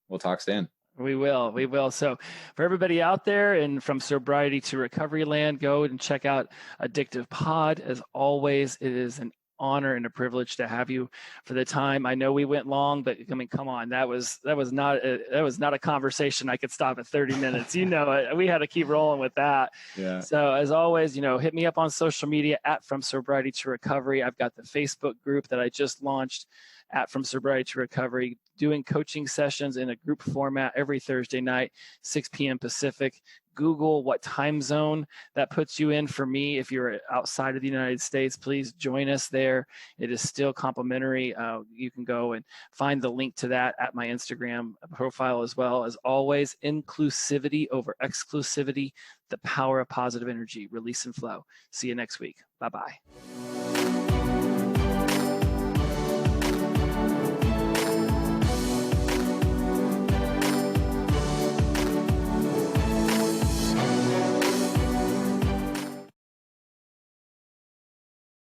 we'll talk soon. We will. So for everybody out there and from sobriety to recovery land, go and check out Addictive Pod. As always, it is an honor and a privilege to have you for the time. I know we went long, but I mean, come on, that was not a conversation I could stop at 30 minutes. We had to keep rolling with that. Yeah. So as always, hit me up on social media at From Sobriety to Recovery. I've got the Facebook group that I just launched at From Sobriety to Recovery, doing coaching sessions in a group format every Thursday night, 6 p.m. Pacific. Google what time zone that puts you in for me. If you're outside of the United States, please join us there. It is still complimentary. You can go and find the link to that at my Instagram profile as well. As always, inclusivity over exclusivity, the power of positive energy, release and flow. See you next week. Bye-bye.